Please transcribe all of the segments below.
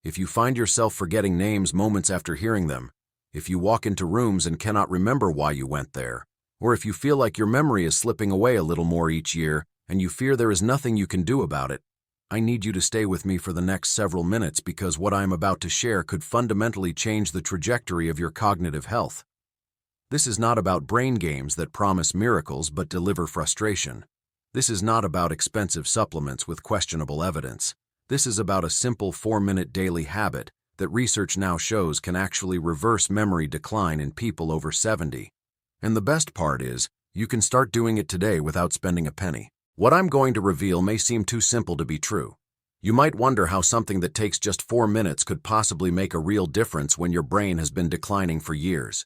if you find yourself forgetting names moments after hearing them, if you walk into rooms and cannot remember why you went there, or if you feel like your memory is slipping away a little more each year and you fear there is nothing you can do about it, I need you to stay with me for the next several minutes because what I am about to share could fundamentally change the trajectory of your cognitive health. This is not about brain games that promise miracles but deliver frustration. This is not about expensive supplements with questionable evidence. This is about a simple 4-minute daily habit that research now shows can actually reverse memory decline in people over 70. And the best part is, you can start doing it today without spending a penny. What I'm going to reveal may seem too simple to be true. You might wonder how something that takes just 4 minutes could possibly make a real difference when your brain has been declining for years.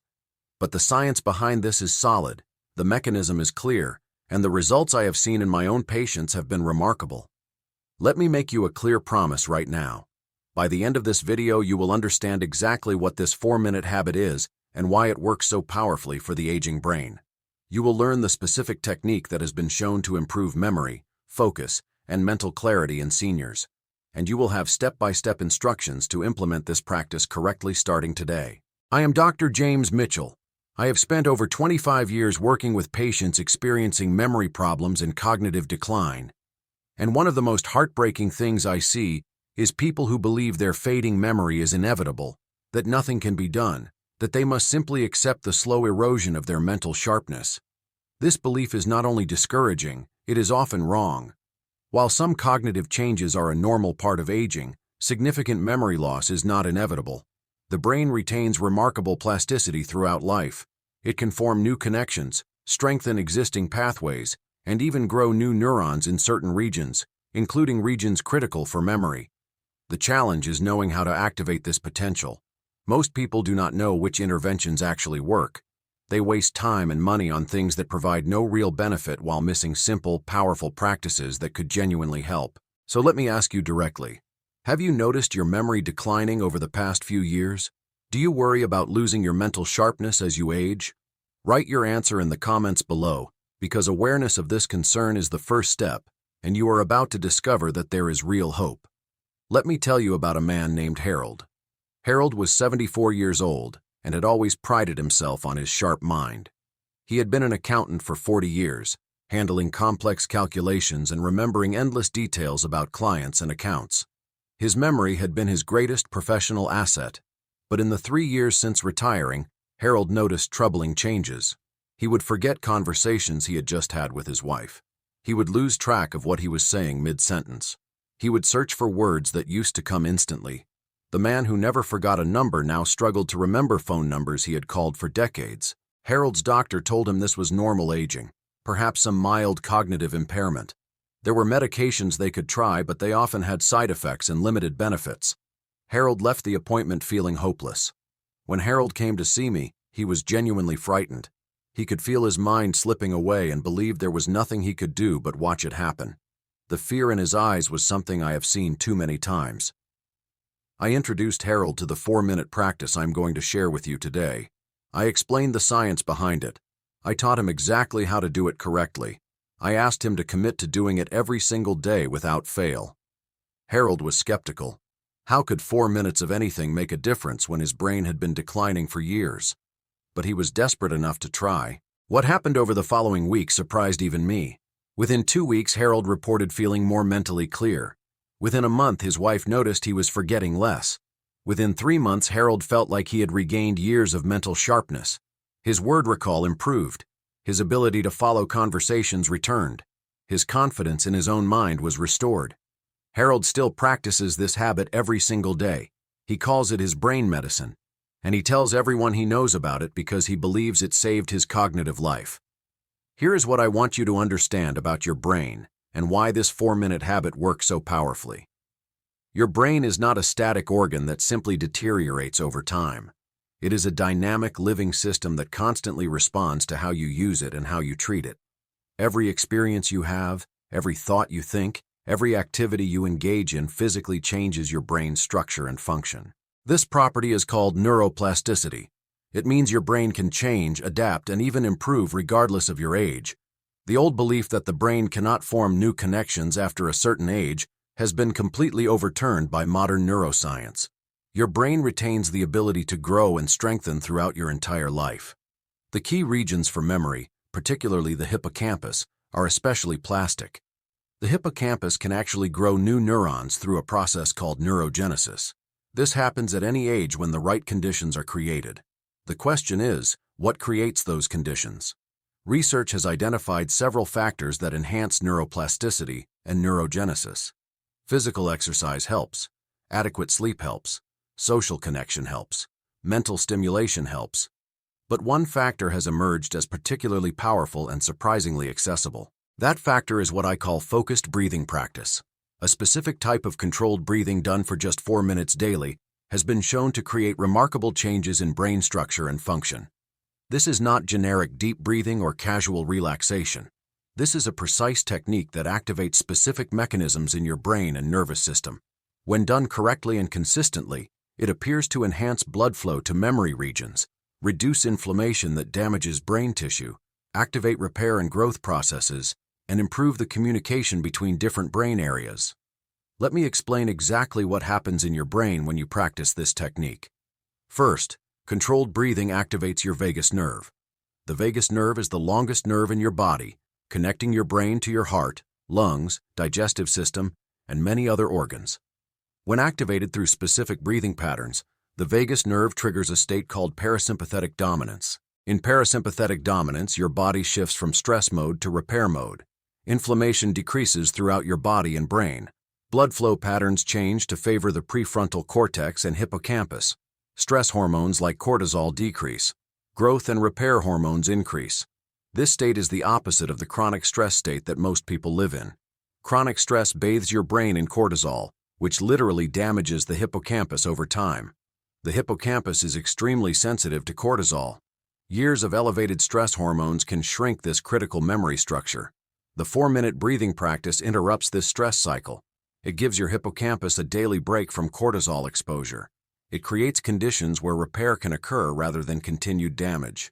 But the science behind this is solid, the mechanism is clear, and the results I have seen in my own patients have been remarkable. Let me make you a clear promise right now. By the end of this video, you will understand exactly what this 4-minute habit is and why it works so powerfully for the aging brain. You will learn the specific technique that has been shown to improve memory, focus, and mental clarity in seniors. And you will have step-by-step instructions to implement this practice correctly starting today. I am Dr. James Mitchell. I have spent over 25 years working with patients experiencing memory problems and cognitive decline. And one of the most heartbreaking things I see is people who believe their fading memory is inevitable, that nothing can be done, that they must simply accept the slow erosion of their mental sharpness. This belief is not only discouraging, it is often wrong. While some cognitive changes are a normal part of aging, significant memory loss is not inevitable. The brain retains remarkable plasticity throughout life. It can form new connections, strengthen existing pathways, and even grow new neurons in certain regions, including regions critical for memory. The challenge is knowing how to activate this potential. Most people do not know which interventions actually work. They waste time and money on things that provide no real benefit while missing simple, powerful practices that could genuinely help. So let me ask you directly. Have you noticed your memory declining over the past few years? Do you worry about losing your mental sharpness as you age? Write your answer in the comments below, because awareness of this concern is the first step, and you are about to discover that there is real hope. Let me tell you about a man named Harold. Harold was 74 years old and had always prided himself on his sharp mind. He had been an accountant for 40 years, handling complex calculations and remembering endless details about clients and accounts. His memory had been his greatest professional asset, but in the 3 years since retiring, Harold noticed troubling changes. He would forget conversations he had just had with his wife. He would lose track of what he was saying mid-sentence. He would search for words that used to come instantly. The man who never forgot a number now struggled to remember phone numbers he had called for decades. Harold's doctor told him this was normal aging, perhaps some mild cognitive impairment. There were medications they could try, but they often had side effects and limited benefits. Harold left the appointment feeling hopeless. When Harold came to see me, he was genuinely frightened. He could feel his mind slipping away and believed there was nothing he could do but watch it happen. The fear in his eyes was something I have seen too many times. I introduced Harold to the 4-minute practice I'm going to share with you today. I explained the science behind it. I taught him exactly how to do it correctly. I asked him to commit to doing it every single day without fail. Harold was skeptical. How could 4 minutes of anything make a difference when his brain had been declining for years? But he was desperate enough to try. What happened over the following week surprised even me. Within 2 weeks, Harold reported feeling more mentally clear. Within a month, his wife noticed he was forgetting less. Within 3 months, Harold felt like he had regained years of mental sharpness. His word recall improved. His ability to follow conversations returned. His confidence in his own mind was restored. Harold still practices this habit every single day. He calls it his brain medicine, and he tells everyone he knows about it because he believes it saved his cognitive life. Here is what I want you to understand about your brain and why this 4-minute habit works so powerfully. Your brain is not a static organ that simply deteriorates over time. It is a dynamic, living system that constantly responds to how you use it and how you treat it. Every experience you have, every thought you think, every activity you engage in physically changes your brain's structure and function. This property is called neuroplasticity. It means your brain can change, adapt, and even improve regardless of your age. The old belief that the brain cannot form new connections after a certain age has been completely overturned by modern neuroscience. Your brain retains the ability to grow and strengthen throughout your entire life. The key regions for memory, particularly the hippocampus, are especially plastic. The hippocampus can actually grow new neurons through a process called neurogenesis. This happens at any age when the right conditions are created. The question is, what creates those conditions? Research has identified several factors that enhance neuroplasticity and neurogenesis. Physical exercise helps. Adequate sleep helps. Social connection helps. Mental stimulation helps. But one factor has emerged as particularly powerful and surprisingly accessible. That factor is what I call focused breathing practice. A specific type of controlled breathing done for just 4 minutes daily has been shown to create remarkable changes in brain structure and function. This is not generic deep breathing or casual relaxation. This is a precise technique that activates specific mechanisms in your brain and nervous system. When done correctly and consistently, it appears to enhance blood flow to memory regions, reduce inflammation that damages brain tissue, activate repair and growth processes, and improve the communication between different brain areas. Let me explain exactly what happens in your brain when you practice this technique. First, controlled breathing activates your vagus nerve. The vagus nerve is the longest nerve in your body, connecting your brain to your heart, lungs, digestive system, and many other organs. When activated through specific breathing patterns, the vagus nerve triggers a state called parasympathetic dominance. In parasympathetic dominance, your body shifts from stress mode to repair mode. Inflammation decreases throughout your body and brain. Blood flow patterns change to favor the prefrontal cortex and hippocampus. Stress hormones like cortisol decrease. Growth and repair hormones increase. This state is the opposite of the chronic stress state that most people live in. Chronic stress bathes your brain in cortisol, which literally damages the hippocampus over time. The hippocampus is extremely sensitive to cortisol. Years of elevated stress hormones can shrink this critical memory structure. The 4-minute breathing practice interrupts this stress cycle. It gives your hippocampus a daily break from cortisol exposure. It creates conditions where repair can occur rather than continued damage.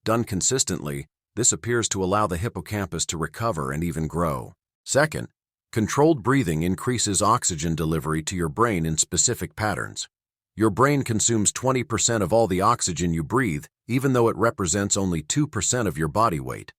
Done consistently, this appears to allow the hippocampus to recover and even grow. Second, controlled breathing increases oxygen delivery to your brain in specific patterns. Your brain consumes 20% of all the oxygen you breathe, even though it represents only 2% of your body weight.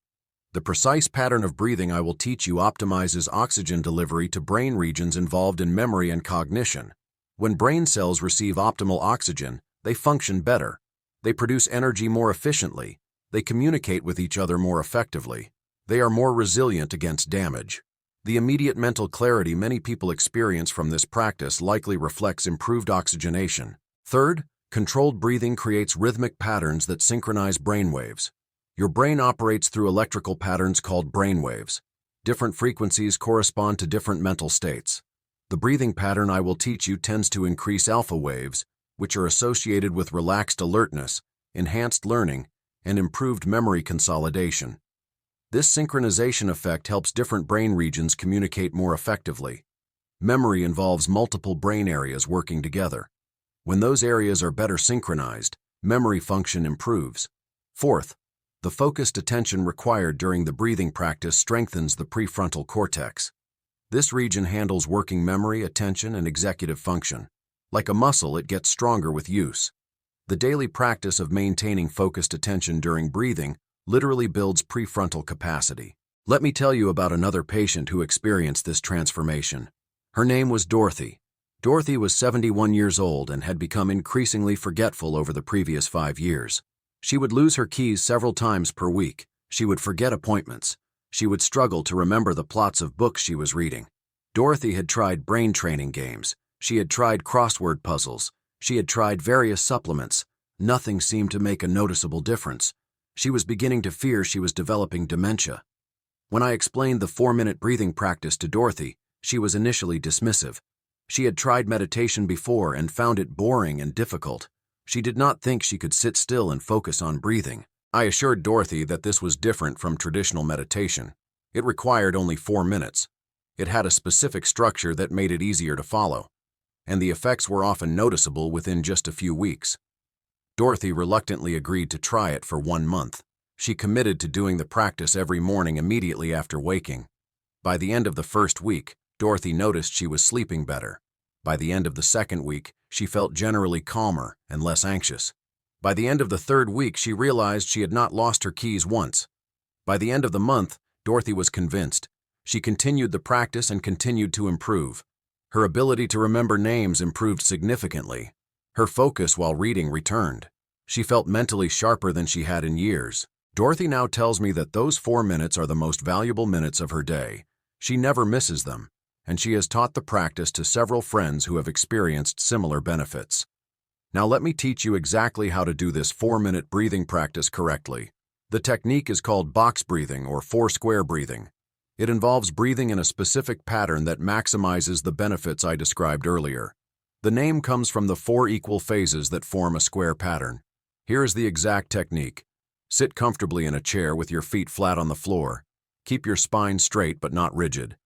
The precise pattern of breathing I will teach you optimizes oxygen delivery to brain regions involved in memory and cognition. When brain cells receive optimal oxygen, they function better. They produce energy more efficiently. They communicate with each other more effectively. They are more resilient against damage. The immediate mental clarity many people experience from this practice likely reflects improved oxygenation. Third, controlled breathing creates rhythmic patterns that synchronize brain waves. Your brain operates through electrical patterns called brain waves. Different frequencies correspond to different mental states. The breathing pattern I will teach you tends to increase alpha waves, which are associated with relaxed alertness, enhanced learning, and improved memory consolidation. This synchronization effect helps different brain regions communicate more effectively. Memory involves multiple brain areas working together. When those areas are better synchronized, memory function improves. Fourth, the focused attention required during the breathing practice strengthens the prefrontal cortex. This region handles working memory, attention, and executive function. Like a muscle, it gets stronger with use. The daily practice of maintaining focused attention during breathing literally builds prefrontal capacity. Let me tell you about another patient who experienced this transformation. Her name was Dorothy. Dorothy was 71 years old and had become increasingly forgetful over the previous 5 years. She would lose her keys several times per week. She would forget appointments. She would struggle to remember the plots of books she was reading. Dorothy had tried brain training games. She had tried crossword puzzles. She had tried various supplements. Nothing seemed to make a noticeable difference. She was beginning to fear she was developing dementia. When I explained the 4-minute breathing practice to Dorothy, she was initially dismissive. She had tried meditation before and found it boring and difficult. She did not think she could sit still and focus on breathing. I assured Dorothy that this was different from traditional meditation. It required only 4 minutes. It had a specific structure that made it easier to follow, and the effects were often noticeable within just a few weeks. Dorothy reluctantly agreed to try it for 1 month. She committed to doing the practice every morning immediately after waking. By the end of the first week, Dorothy noticed she was sleeping better. By the end of the second week, she felt generally calmer and less anxious. By the end of the third week, she realized she had not lost her keys once. By the end of the month, Dorothy was convinced. She continued the practice and continued to improve. Her ability to remember names improved significantly. Her focus while reading returned. She felt mentally sharper than she had in years. Dorothy now tells me that those 4 minutes are the most valuable minutes of her day. She never misses them, and she has taught the practice to several friends who have experienced similar benefits. Now let me teach you exactly how to do this 4-minute breathing practice correctly. The technique is called box breathing or 4-square breathing. It involves breathing in a specific pattern that maximizes the benefits I described earlier. The name comes from the 4 equal phases that form a square pattern. Here is the exact technique. Sit comfortably in a chair with your feet flat on the floor. Keep your spine straight but not rigid.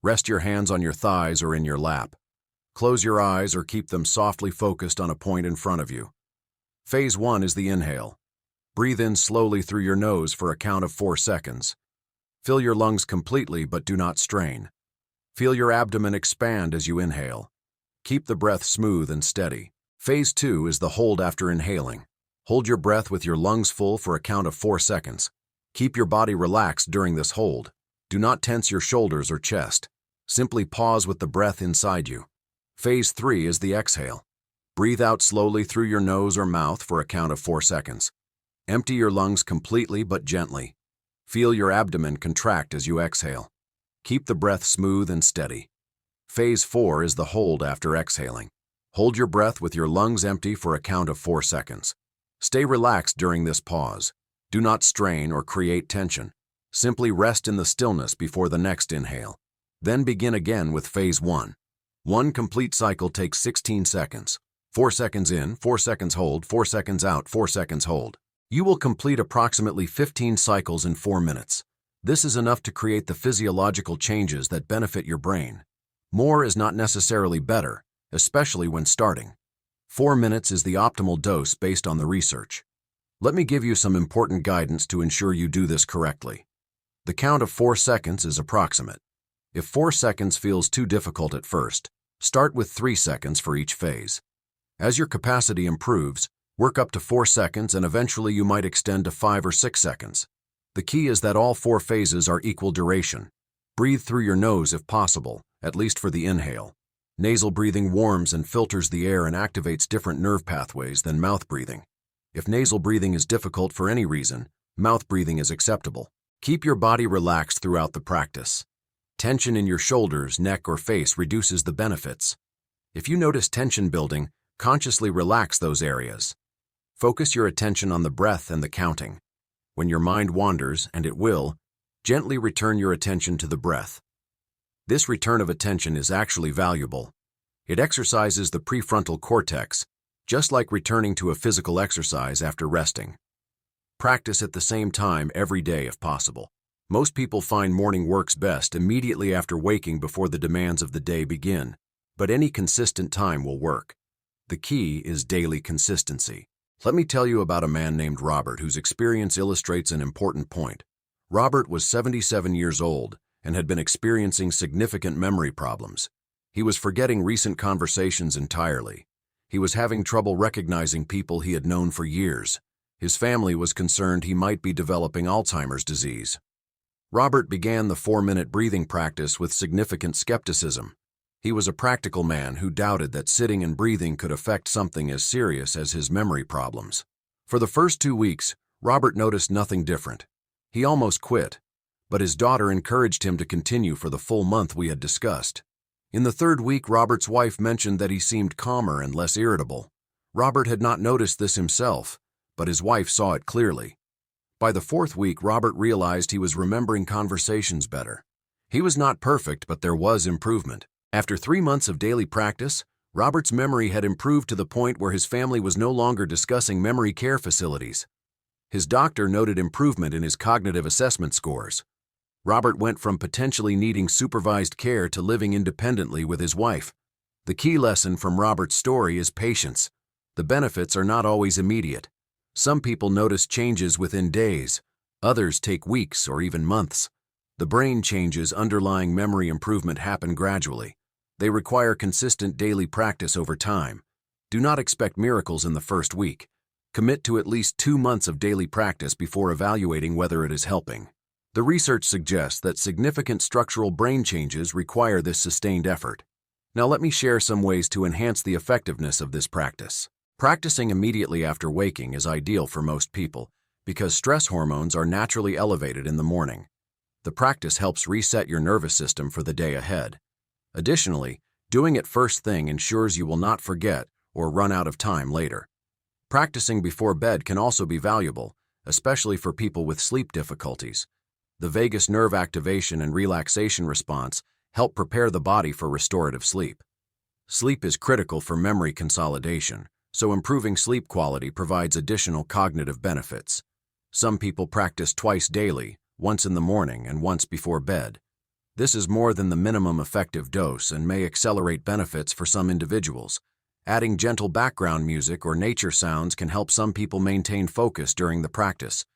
Rest your hands on your thighs or in your lap. Close your eyes or keep them softly focused on a point in front of you. Phase 1 is the inhale. Breathe in slowly through your nose for a count of 4 seconds. Fill your lungs completely but do not strain. Feel your abdomen expand as you inhale. Keep the breath smooth and steady. Phase 2 is the hold after inhaling. Hold your breath with your lungs full for a count of 4 seconds. Keep your body relaxed during this hold. Do not tense your shoulders or chest. Simply pause with the breath inside you. Phase 3 is the exhale. Breathe out slowly through your nose or mouth for a count of 4 seconds. Empty your lungs completely but gently. Feel your abdomen contract as you exhale. Keep the breath smooth and steady. Phase 4 is the hold after exhaling. Hold your breath with your lungs empty for a count of 4 seconds. Stay relaxed during this pause. Do not strain or create tension. Simply rest in the stillness before the next inhale. Then begin again with phase 1. One complete cycle takes 16 seconds. 4 seconds in, 4 seconds hold, 4 seconds out, 4 seconds hold. You will complete approximately 15 cycles in 4 minutes. This is enough to create the physiological changes that benefit your brain. More is not necessarily better, especially when starting. 4 minutes is the optimal dose based on the research. Let me give you some important guidance to ensure you do this correctly. The count of 4 seconds is approximate. If 4 seconds feels too difficult at first, start with 3 seconds for each phase. As your capacity improves, work up to 4 seconds and eventually you might extend to 5 or 6 seconds. The key is that all 4 phases are equal duration. Breathe through your nose if possible, at least for the inhale. Nasal breathing warms and filters the air and activates different nerve pathways than mouth breathing. If nasal breathing is difficult for any reason, mouth breathing is acceptable. Keep your body relaxed throughout the practice. Tension in your shoulders, neck, or face reduces the benefits. If you notice tension building, consciously relax those areas. Focus your attention on the breath and the counting. When your mind wanders, and it will, gently return your attention to the breath. This return of attention is actually valuable. It exercises the prefrontal cortex, just like returning to a physical exercise after resting. Practice at the same time every day if possible. Most people find morning works best immediately after waking before the demands of the day begin, but any consistent time will work. The key is daily consistency. Let me tell you about a man named Robert whose experience illustrates an important point. Robert was 77 years old and had been experiencing significant memory problems. He was forgetting recent conversations entirely. He was having trouble recognizing people he had known for years. His family was concerned he might be developing Alzheimer's disease. Robert began the 4-minute breathing practice with significant skepticism. He was a practical man who doubted that sitting and breathing could affect something as serious as his memory problems. For the first 2 weeks, Robert noticed nothing different. He almost quit, but his daughter encouraged him to continue for the full month we had discussed. In the 3rd week, Robert's wife mentioned that he seemed calmer and less irritable. Robert had not noticed this himself, but his wife saw it clearly. By the 4th week, Robert realized he was remembering conversations better. He was not perfect, but there was improvement. After 3 months of daily practice, Robert's memory had improved to the point where his family was no longer discussing memory care facilities. His doctor noted improvement in his cognitive assessment scores. Robert went from potentially needing supervised care to living independently with his wife. The key lesson from Robert's story is patience. The benefits are not always immediate. Some people notice changes within days. Others take weeks or even months. The brain changes underlying memory improvement happen gradually. They require consistent daily practice over time. Do not expect miracles in the first week. Commit to at least 2 months of daily practice before evaluating whether it is helping. The research suggests that significant structural brain changes require this sustained effort. Now let me share some ways to enhance the effectiveness of this practice. Practicing immediately after waking is ideal for most people because stress hormones are naturally elevated in the morning. The practice helps reset your nervous system for the day ahead. Additionally, doing it first thing ensures you will not forget or run out of time later. Practicing before bed can also be valuable, especially for people with sleep difficulties. The vagus nerve activation and relaxation response help prepare the body for restorative sleep. Sleep is critical for memory consolidation, so improving sleep quality provides additional cognitive benefits. Some people practice twice daily, once in the morning and once before bed. This is more than the minimum effective dose and may accelerate benefits for some individuals. Adding gentle background music or nature sounds can help some people maintain focus during the practice.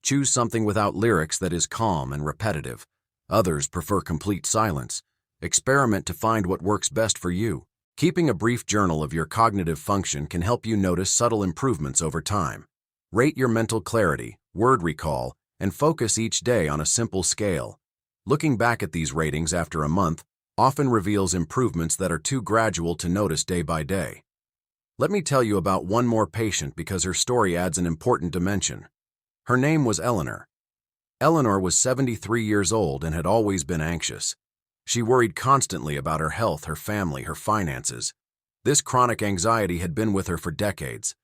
Choose something without lyrics that is calm and repetitive. Others prefer complete silence. Experiment to find what works best for you. Keeping a brief journal of your cognitive function can help you notice subtle improvements over time. Rate your mental clarity, word recall, and focus each day on a simple scale. Looking back at these ratings after a month often reveals improvements that are too gradual to notice day by day. Let me tell you about one more patient because her story adds an important dimension. Her name was Eleanor. Eleanor was 73 years old and had always been anxious. She worried constantly about her health, her family, her finances. This chronic anxiety had been with her for decades.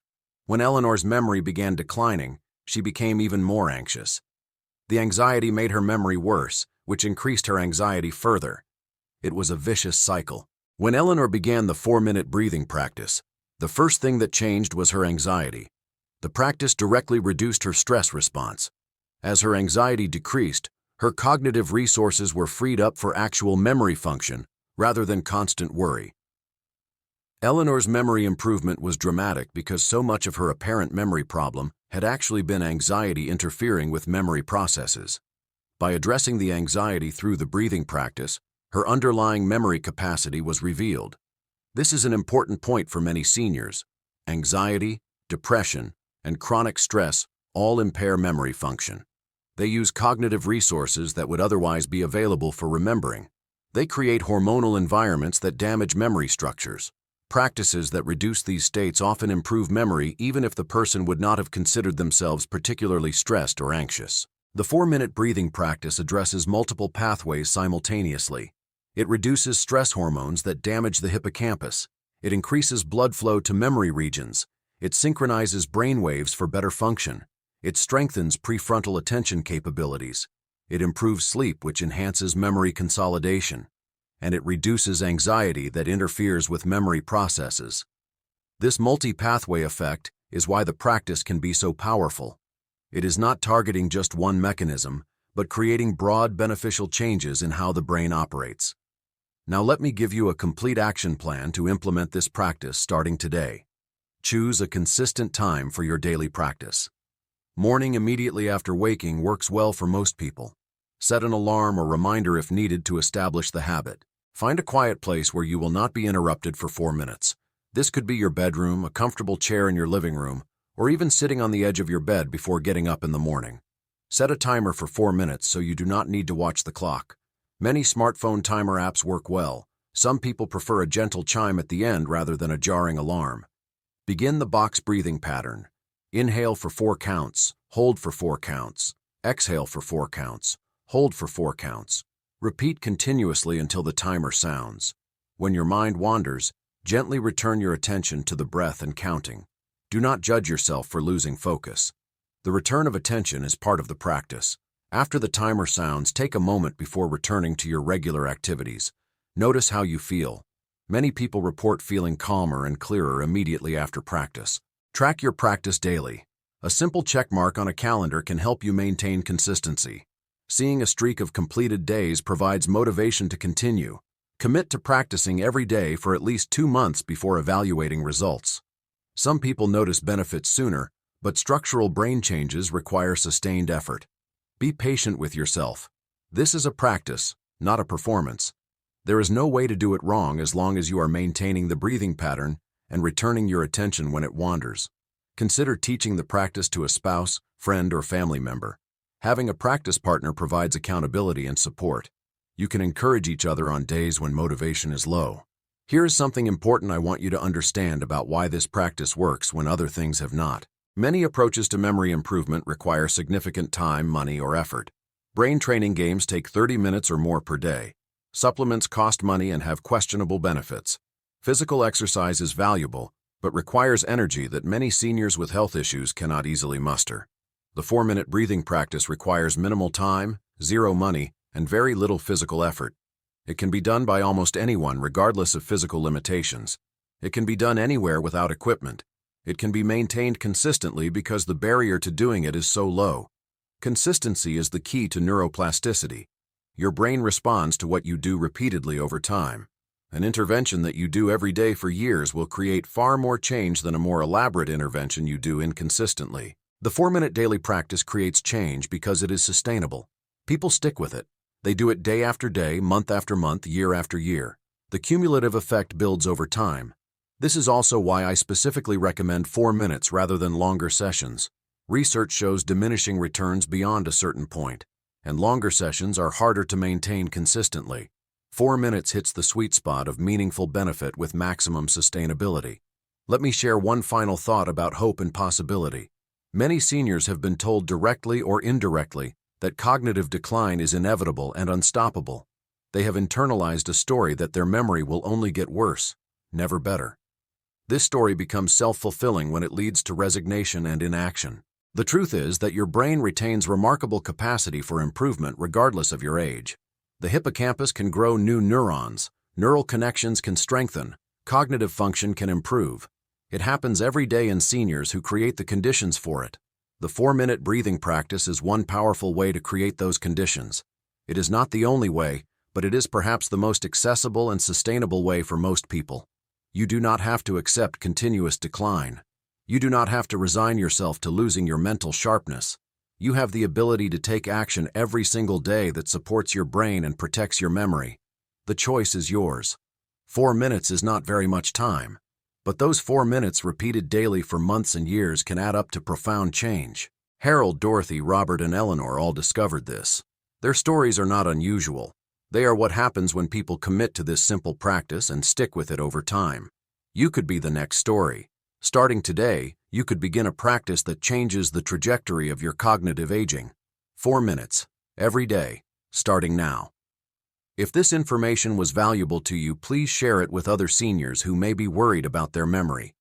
When Eleanor's memory began declining, she became even more anxious. The anxiety made her memory worse, which increased her anxiety further. It was a vicious cycle. When Eleanor began the 4-minute breathing practice, the first thing that changed was her anxiety. The practice directly reduced her stress response. As her anxiety decreased, her cognitive resources were freed up for actual memory function rather than constant worry. Eleanor's memory improvement was dramatic because so much of her apparent memory problem had actually been anxiety interfering with memory processes. By addressing the anxiety through the breathing practice, her underlying memory capacity was revealed. This is an important point for many seniors. Anxiety, depression, and chronic stress all impair memory function. They use cognitive resources that would otherwise be available for remembering. They create hormonal environments that damage memory structures. Practices that reduce these states often improve memory even if the person would not have considered themselves particularly stressed or anxious. The 4-minute breathing practice addresses multiple pathways simultaneously. It reduces stress hormones that damage the hippocampus. It increases blood flow to memory regions. It synchronizes brain waves for better function. It strengthens prefrontal attention capabilities. It improves sleep, which enhances memory consolidation. And it reduces anxiety that interferes with memory processes. This multi-pathway effect is why the practice can be so powerful. It is not targeting just one mechanism, but creating broad beneficial changes in how the brain operates. Now let me give you a complete action plan to implement this practice starting today. Choose a consistent time for your daily practice. Morning immediately after waking works well for most people. Set an alarm or reminder if needed to establish the habit. Find a quiet place where you will not be interrupted for 4 minutes. This could be your bedroom, a comfortable chair in your living room, or even sitting on the edge of your bed before getting up in the morning. Set a timer for 4 minutes so you do not need to watch the clock. Many smartphone timer apps work well. Some people prefer a gentle chime at the end rather than a jarring alarm. Begin the box breathing pattern. Inhale for 4 counts, hold for 4 counts, exhale for 4 counts, hold for 4 counts. Repeat continuously until the timer sounds. When your mind wanders, gently return your attention to the breath and counting. Do not judge yourself for losing focus. The return of attention is part of the practice. After the timer sounds, take a moment before returning to your regular activities. Notice how you feel. Many people report feeling calmer and clearer immediately after practice. Track your practice daily. A simple check mark on a calendar can help you maintain consistency. Seeing a streak of completed days provides motivation to continue. Commit to practicing every day for at least 2 months before evaluating results. Some people notice benefits sooner, but structural brain changes require sustained effort. Be patient with yourself. This is a practice, not a performance. There is no way to do it wrong as long as you are maintaining the breathing pattern and returning your attention when it wanders. Consider teaching the practice to a spouse, friend, or family member. Having a practice partner provides accountability and support. You can encourage each other on days when motivation is low. Here is something important I want you to understand about why this practice works when other things have not. Many approaches to memory improvement require significant time, money, or effort. Brain training games take 30 minutes or more per day. Supplements cost money and have questionable benefits. Physical exercise is valuable, but requires energy that many seniors with health issues cannot easily muster. The 4-minute breathing practice requires minimal time, zero money, and very little physical effort. It can be done by almost anyone regardless of physical limitations. It can be done anywhere without equipment. It can be maintained consistently because the barrier to doing it is so low. Consistency is the key to neuroplasticity. Your brain responds to what you do repeatedly over time. An intervention that you do every day for years will create far more change than a more elaborate intervention you do inconsistently. The 4-minute daily practice creates change because it is sustainable. People stick with it. They do it day after day, month after month, year after year. The cumulative effect builds over time. This is also why I specifically recommend 4 minutes rather than longer sessions. Research shows diminishing returns beyond a certain point, and longer sessions are harder to maintain consistently. 4 minutes hits the sweet spot of meaningful benefit with maximum sustainability. Let me share one final thought about hope and possibility. Many seniors have been told directly or indirectly that cognitive decline is inevitable and unstoppable. They have internalized a story that their memory will only get worse, never better. This story becomes self-fulfilling when it leads to resignation and inaction. The truth is that your brain retains remarkable capacity for improvement regardless of your age. The hippocampus can grow new neurons, neural connections can strengthen, cognitive function can improve. It happens every day in seniors who create the conditions for it. The 4-minute breathing practice is one powerful way to create those conditions. It is not the only way, but it is perhaps the most accessible and sustainable way for most people. You do not have to accept continuous decline. You do not have to resign yourself to losing your mental sharpness. You have the ability to take action every single day that supports your brain and protects your memory. The choice is yours. 4 minutes is not very much time, but those 4 minutes repeated daily for months and years can add up to profound change. Harold, Dorothy, Robert, and Eleanor all discovered this. Their stories are not unusual. They are what happens when people commit to this simple practice and stick with it over time. You could be the next story. Starting today, you could begin a practice that changes the trajectory of your cognitive aging. 4 minutes, every day, starting now. If this information was valuable to you, please share it with other seniors who may be worried about their memory.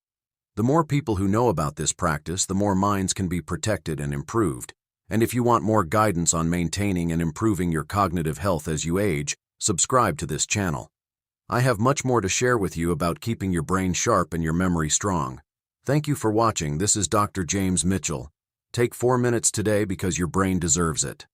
The more people who know about this practice, the more minds can be protected and improved. And if you want more guidance on maintaining and improving your cognitive health as you age, subscribe to this channel. I have much more to share with you about keeping your brain sharp and your memory strong. Thank you for watching. This is Dr. James Mitchell. Take 4 minutes today because your brain deserves it.